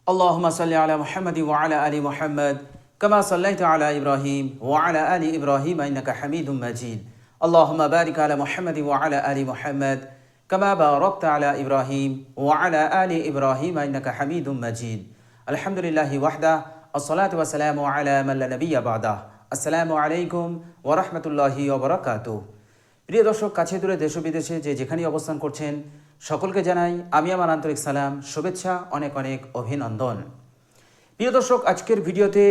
اللهم صل على محمد وعلى آل محمد كما صليت على إبراهيم وعلى آل إبراهيم إنك حميد مجيد اللهم بارك على محمد وعلى آل محمد كما باركت على إبراهيم وعلى آل إبراهيم إنك حميد مجيد الحمد لله وحده الصلاة والسلام على من لا نبي بعده السلام عليكم ورحمة الله وبركاته প্রিয় দর্শক, কাছে দূরে দেশ ও বিদেশে যে যেখানেই অবস্থান করছেন সকলকে জানাই আমি আমার আন্তরিক সালাম, শুভেচ্ছা, অনেক অনেক অভিনন্দন। প্রিয় দর্শক, আজকের ভিডিওতে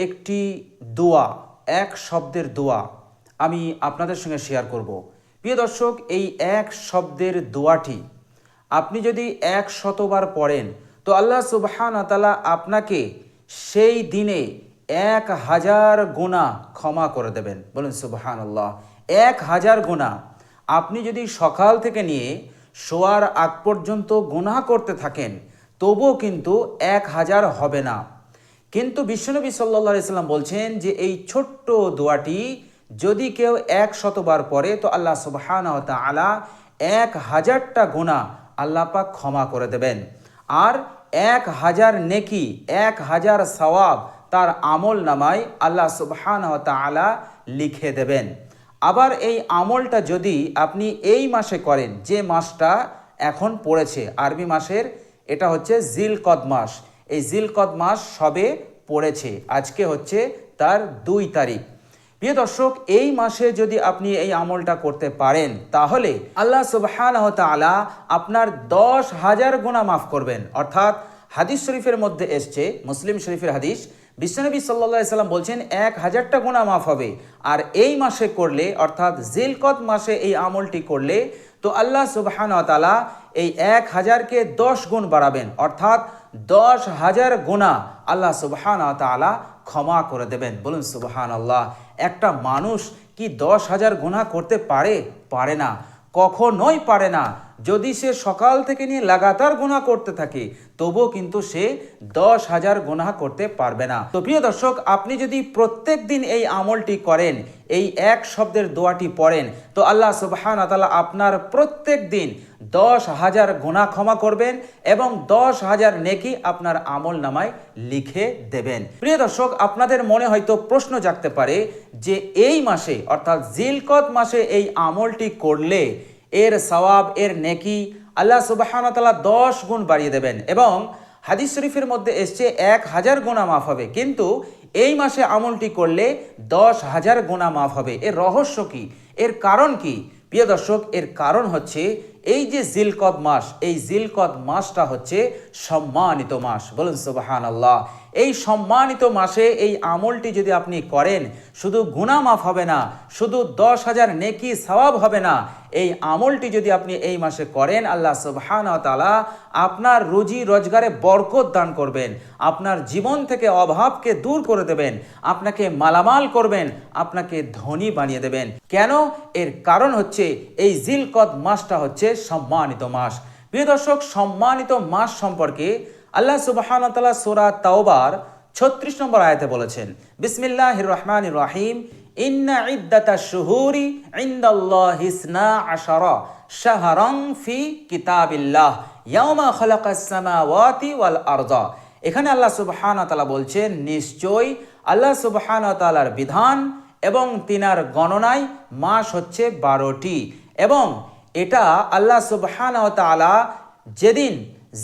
একটি দোয়া, এক শব্দের দোয়া আমি আপনাদের সঙ্গে শেয়ার করব। প্রিয় দর্শক, এই এক শব্দের দোয়াটি আপনি যদি 100বার পড়েন তো আল্লাহ সুবহানাহু ওয়া তাআলা আপনাকে সেই দিনে 1000 গুনাহ ক্ষমা করে দেবেন। বলুন সুবহানাল্লাহ। 1000 গুনাহ আপনি যদি সকাল থেকে নিয়ে শোয়ার আগ পর্যন্ত গুনাহ করতে থাকেন তবুও কিন্তু 1000 হবে না। কিন্তু বিশ্বনবী সাল্লাল্লাহু আলাইহি সাল্লাম বলছেন যে এই ছোট্ট দোয়াটি যদি কেউ 100বার পড়ে তো আল্লাহ সুবহানাহু ওয়া তাআলা 1000টা গুনাহ আল্লাহ পাক ক্ষমা করে দেবেন। আর 1000 নেকি, 1000 সওয়াব তার আমল নামায় আল্লাহ সুবহানাহু ওয়া তাআলা লিখে দেবেন। আবার এই আমলটা যদি আপনি এই মাসে করেন, যে মাসটা এখন পড়েছে আরবি মাসের, এটা হচ্ছে জিলকদ মাস। এই জিলকদ মাস সবে পড়েছে, আজকে হচ্ছে তার 2 তারিখ। প্রিয় দর্শক, এই মাসে যদি আপনি এই আমলটা করতে পারেন তাহলে আল্লাহ সুবহানাহু ওয়া তাআলা আপনার 10,000 গুনাহ মাফ করবেন। অর্থাৎ হাদিস শরীফের মধ্যে এসছে, মুসলিম শরীফের হাদিস, বিশ্বনবী সাল্লাল্লাহু আলাইহি সাল্লাম বলছেন 1000টা গুনাহ মাফ হবে। আর এই মাসে করলে, অর্থাৎ জিলকদ মাসে এই আমলটি করলে তো আল্লাহ সুবহানাহু ওয়া তাআলা এই 1000কে 10 গুণ বাড়াবেন, অর্থাৎ 10,000 গুনাহ আল্লাহ সুবহানাহু ওয়া তাআলা ক্ষমা করে দেবেন। বলুন সুবহানাল্লাহ। একটা মানুষ কি 10,000 গুনাহ করতে পারে? পারে না, কখনোই পারে না। যদি সে সকাল থেকে নিয়ে লাগাতার গুনাহ করতে থাকে তবুও কিন্তু সে 10,000 গুনাহ করতে পারবে না। তো প্রিয় দর্শক, আপনি যদি প্রত্যেক দিন এই আমলটি করেন, এই এক শব্দের দোয়াটি পড়েন তো আল্লাহ সুবহানাহু ওয়া তাআলা আপনার প্রত্যেক দিন 10,000 গুনাহ ক্ষমা করবেন এবং 10,000 নেকি আপনার আমল নামায় লিখে দেবেন। প্রিয় দর্শক, আপনাদের মনে হয়তো প্রশ্ন জাগতে পারে যে এই মাসে, অর্থাৎ জিলকদ মাসে এই আমলটি করলে এর সওয়াব, এর নেকি আল্লাহ সুবহানাহু ওয়া তাআলা 10 গুণ বাড়িয়ে দেবেন এবং হাদিস শরীফের মধ্যে এসছে 1000 গুনাহ মাফ হবে, কিন্তু এই মাসে আমলটি করলে 10,000 গুনাহ মাফ হবে। এর রহস্য কি? এর কারণ কি? প্রিয় দর্শক, এর কারণ হচ্ছে এই যে জিলকদ মাস, এই জিলকদ মাসটা হচ্ছে সম্মানিত মাস। বলুন সুবহানাল্লাহ। এই সম্মানিত মাসে এই আমলটি যদি আপনি করেন, শুধু গুনাহ মাফ হবে না, শুধু 10,000 নেকি সওয়াব হবে না, এই আমলটি যদি আপনি এই মাসে করেন আল্লাহ সুবহানাহু ওয়া তাআলা আপনার রুজি রোজগারে বরকত দান করবেন, আপনার জীবন থেকে অভাবকে দূর করে দেবেন, আপনাকে মালামাল করবেন, আপনাকে ধনী বানিয়ে দেবেন। কেন? এর কারণ হচ্ছে এই জিলকদ মাসটা হচ্ছে সম্মানিত মাস। প্রিয় দর্শক, সম্মানিত মাস সম্পর্কে আল্লাহ সুবহানাহু ওয়া তাআলা সূরা তাওবার 36 নম্বর আয়াতে বলেছেন, বিসমিল্লাহির রহমানির রহিম, ইন্না ইদ্দাতাশ শুহুরি ইনদাল্লাহি 12 শাহরান ফি কিতাবিল্লাহ ইয়াওমা খালাকাস সামাওয়াতি ওয়াল আরদা। এখানে আল্লাহ সুবহানাহু ওয়া তাআলা বলছেন, নিশ্চয়ই আল্লাহ সুবহানাহু ওয়া তাআলার বিধান এবং তিনার গণনায় মাস হচ্ছে 12টি এবং এটা আল্লাহ সুবহানাহু ওয়া তাআলা যেদিন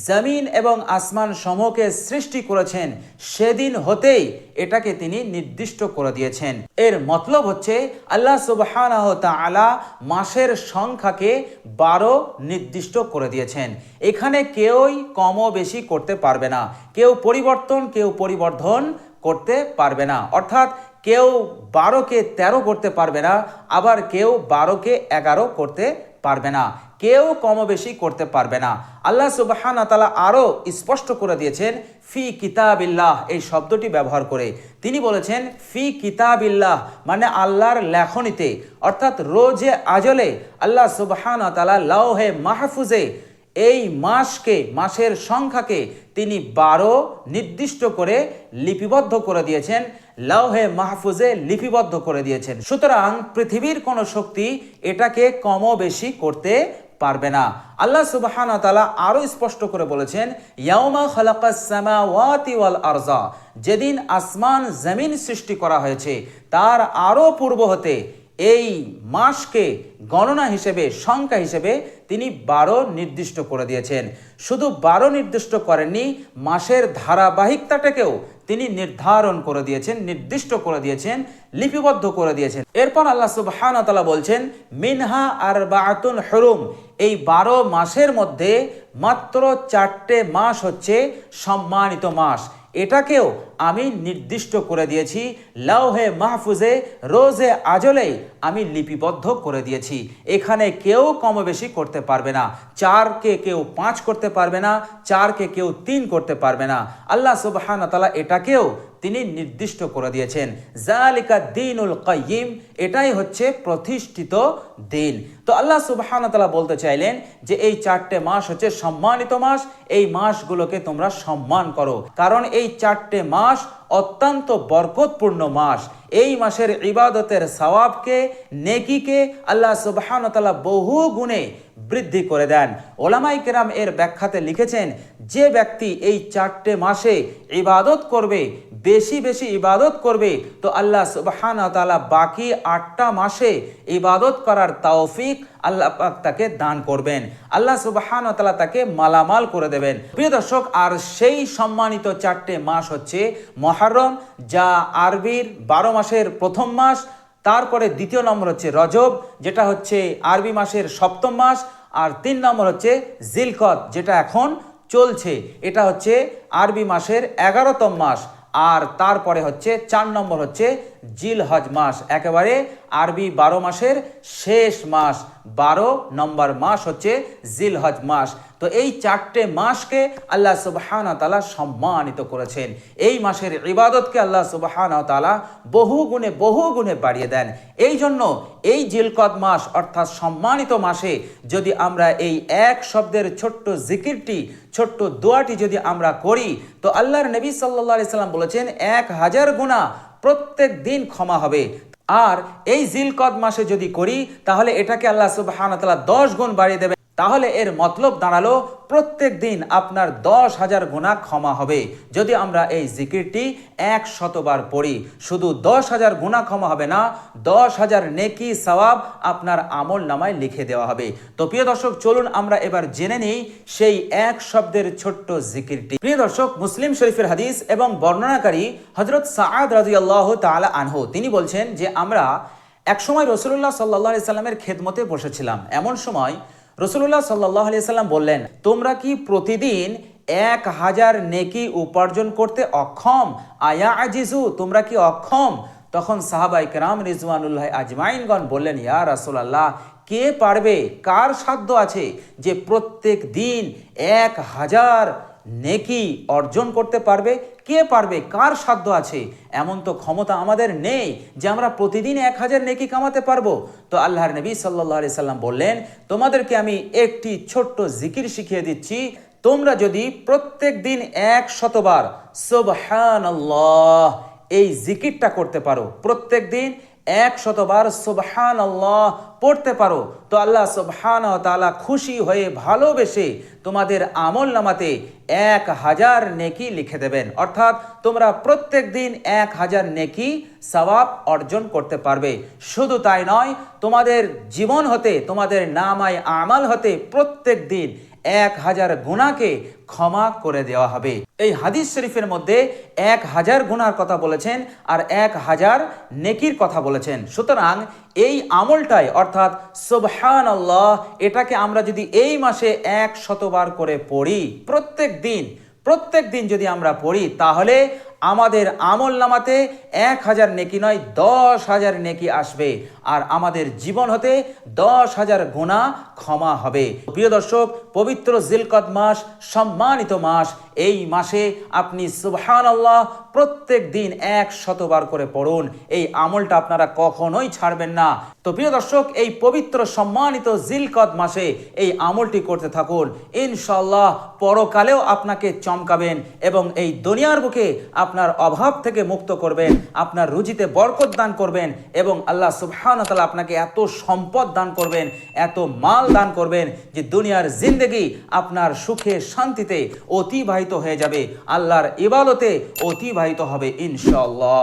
জমিন এবং আসমান সমূহকে সৃষ্টি করেছেন সেদিন হতেই এটাকে তিনি নির্দিষ্ট করে দিয়েছেন। এর মতলব হচ্ছে আল্লাহ সুবহানাহু ওয়া তাআলা মাসের সংখ্যাকে 12 নির্দিষ্ট করে দিয়েছেন। এখানে কেউই কম বেশি করতে পারবে না, কেউ পরিবর্ধন করতে পারবে না। অর্থাৎ কেউ 12কে 13 করতে পারবে না, আবার কেউ 12কে 11 করতে পারবে না, কেউ কম বেশি করতে পারবে না। আল্লাহ সুবহানাহু ওয়া তাআলা আরো স্পষ্ট করে দিয়েছেন ফি কিতাবিল্লাহ এই শব্দটি ব্যবহার করে। তিনি বলেছেন ফি কিতাবিল্লাহ মানে আল্লাহর লেখনীতে, অর্থাৎ রোজে আজলে আল্লাহ সুবহানাহু ওয়া তাআলা লাওহে মাহফুজে এই মাসকে, মাসের সংখ্যাকে তিনি 12 নির্দিষ্ট করে লিপিবদ্ধ করে দিয়েছেন, লাওহে মাহফুজে লিপিবদ্ধ করে দিয়েছেন। সুতরাং পৃথিবীর কোনো শক্তি এটাকে কম বেশি করতে পারবে না। আল্লাহ সুবহানাহু ওয়া তাআলা আরো স্পষ্ট করে বলেছেন, ইয়াউমা খালাকাস সামাওয়াতি ওয়াল আরযা, যেদিন আসমান জমিন সৃষ্টি করা হয়েছে তার আরো পূর্ব হতে এই মাসকে গণনা হিসেবে, সংখ্যা হিসেবে তিনি 12 নির্দিষ্ট করে দিয়েছেন। শুধু 12 নির্দিষ্ট করেননি, মাসের ধারাবাহিকতাটাকেও তিনি নির্ধারণ করে দিয়েছেন, নির্দিষ্ট করে দিয়েছেন, লিপিবদ্ধ করে দিয়েছেন। এরপর আল্লাহ সুবহানাহু ওয়া তাআলা বলছেন, মিনহা আরবাআতুন হুরুম, এই 12 মাসের মধ্যে মাত্র 4টে মাস হচ্ছে সম্মানিত মাস। এটাকেও আমি নির্দিষ্ট করে দিয়েছি লাউহে মাহফুজে, রোজে আজলে আমি লিপিবদ্ধ করে দিয়েছি। এখানে কেউ কম বেশি করতে পারবে না। 4কে কেউ 5 করতে পারবে না, 4কে কেউ 3 করতে পারবে না। আল্লাহ সুবহানাহু ওয়া তাআলা এটাকেও তিনি নির্দিষ্ট করে দিয়েছেন। যালিকা দ্বীনুল কাইয়িম, এটাই হচ্ছে প্রতিষ্ঠিত দিন। তো আল্লাহ সুবহানাহু ওয়া তাআলা বলতে চাইলেন যে এই 4টে মাস হচ্ছে সম্মানিত মাস, এই মাসগুলোকে তোমরা সম্মান করো, কারণ এই 4টে মাস অত্যন্ত বরকতপূর্ণ মাস। এই মাসের ইবাদতের সওয়াবকে, নেকিকে আল্লাহ সুবহানাহু ওয়া তাআলা বহু গুণে বৃদ্ধি করে দেন। ওলামায়ে কেরাম এর ব্যাখ্যাতে লিখেছেন, যে ব্যক্তি এই 4টে মাসে ইবাদত করবে, বেশি বেশি ইবাদত করবে, তো আল্লাহ সুবহানাহু ওয়া তাআলা বাকি 8টা মাসে ইবাদত করার তৌফিক আল্লাহ পাক তাকে দান করবেন। আল্লাহ সুবহানাহু ওয়া তাআলা তাকে মালামাল করে দেবেন। প্রিয় দর্শক, আর সেই সম্মানিত 4টে মাস হচ্ছে মুহররম, যা আরবির 12 মাসের প্রথম মাস। তারপরে দ্বিতীয় নম্বর হচ্ছে রজব, যেটা হচ্ছে আরবি মাসের 7ম মাস। আর 3 নম্বর হচ্ছে জিলকদ, যেটা এখন চলছে, এটা হচ্ছে আরবি মাসের 11তম মাস। আর তারপরে হচ্ছে 4 নম্বর হচ্ছে জিলহজ মাস, একেবারে আরবি 12 মাসের শেষ মাস। 12 নম্বর মাস হচ্ছে জিলহজ মাস। তো এই 4টে মাসকে আল্লাহ সুবহানাহু ওয়া তাআলা সম্মানিত করেছেন। এই মাসের ইবাদতকে আল্লাহ সুবহানাহু ওয়া তাআলা বহু গুণে বাড়িয়ে দেন। এই জন্য এই জিলকদ মাস অর্থাৎ সম্মানিত মাসে যদি আমরা এই এক শব্দের ছোট্ট জিকিরটি, ছোট্ট দোয়াটি যদি আমরা করি, তো আল্লাহর নবী সাল্লাল্লাহু আলাইহি সাল্লাম বলেছেন 1000 গুনাহ প্রত্যেক দিন ক্ষমা হবে। আর এই জিলকদ মাসে যদি করি, তাহলে এটাকে আল্লাহ সুবহানাহু ওয়া তাআলা 10 গুণ বাড়িয়ে দেবে। তাহলে এর মতলব দাঁড়ালো প্রত্যেক দিন আপনার 10,000 গুনাহ ক্ষমা হবে। যদি আমরা এই জিকিরটি 100 বার পড়ি, শুধু 10,000 গুনাহ ক্ষমা হবে না, 10,000 নেকি সওয়াব আপনার আমল নামায় লিখে দেওয়া হবে। তো প্রিয় দর্শক, চলুন আমরা এবার জেনে নিই সেই এক শব্দের ছোট্ট জিকিরটি। প্রিয় দর্শক, মুসলিম শরীফের হাদিস এবং বর্ণনাকারী হযরত সাআদ রাদিয়াল্লাহু তাআলা আনহু, তিনি বলছেন যে আমরা একসময় রাসূলুল্লাহ সাল্লাল্লাহু আলাইহি সাল্লামের খেদমতে বসেছিলাম। এমন সময় রাসূলুল্লাহ সাল্লাল্লাহু আলাইহি সাল্লাম বললেন, তোমরা কি প্রতিদিন 1000 নেকি উপার্জন করতে অক্ষম? আয়া আজিজু, তোমরা কি অক্ষম? তখন সাহাবায়ে কেরাম রিজওয়ানুল্লাহ আজমাইনগণ বললেন, ইয়া রাসূলুল্লাহ, কে পারবে, কার সাধ্য আছে যে প্রত্যেক দিন 1000 নেকি অর্জন করতে পারবে? কে পারবে, কার সাধ্য আছে? এমন তো ক্ষমতা আমাদের নেই যে আমরা প্রতিদিন 1000 নেকি কামাতে পারবো। তো আল্লাহর নবী সাল্লাল্লাহু আলাইহি সাল্লাম বললেন, তোমাদেরকে আমি একটি ছোট্ট জিকির শিখিয়ে দিচ্ছি। তোমরা যদি প্রত্যেক দিন 100 বার সুবহানাল্লাহ এই জিকিরটা করতে পারো, প্রত্যেক দিন 100 বার সুবহানাল্লাহ পড়তে পারো, তো আল্লাহ সুবহানাহু ওয়া তাআলা খুশি হয়ে ভালোবেসে তোমাদের আমল নামাতে 1000 নেকি লিখে দেবেন। অর্থাৎ তোমরা প্রত্যেক দিন 1000 নেকি সওয়াব অর্জন করতে পারবে। শুধু তাই নয়, তোমাদের জীবন হতে, তোমাদের নামায় আমাল হতে প্রত্যেক দিন 1000 গুনাহকে ক্ষমা করে দেওয়া হবে। এই হাদিস শরীফের মধ্যে 1000 গুনাহর কথা বলেছেন আর 1000 নেকির কথা বলেছেন। সুতরাং এই আমলটাই অর্থাৎ সুবহানাল্লাহ, এটাকে আমরা যদি এই মাসে 100 বার করে পড়ি, প্রত্যেক দিন যদি আমরা পড়ি, তাহলে আমাদের আমল নামাতে 1000 নেকি নয় 10,000 নেকি আসবে, আর আমাদের জীবন হতে 10,000 গুনাহ ক্ষমা হবে। প্রিয় দর্শক, পবিত্র জিলকদ মাস, সম্মানিত মাস, এই মাসে আপনি সুবহানাল্লাহ প্রত্যেক দিন 100 বার করে পড়ুন। এই আমলটা আপনারা কখনোই ছাড়বেন না। তো প্রিয় দর্শক, এই পবিত্র সম্মানিত জিলকদ মাসে এই আমলটি করতে থাকুন। ইনশাআল্লাহ পরকালেও আপনাকে চমকাবেন এবং এই দুনিয়ার বুকে আপনার অভাব থেকে মুক্ত করবেন, আপনার রুজিতে বরকত দান করবেন এবং আল্লাহ সুবহানাহু ওয়া তাআলা আপনাকে এত সম্পদ দান করবেন, এত মাল দান করবেন যে দুনিয়ার জিন্দেগি আপনার সুখে শান্তিতে অতিবাহিত হয়ে যাবে, আল্লাহর ইবাদতে অতিবাহিত হবে ইনশাআল্লাহ।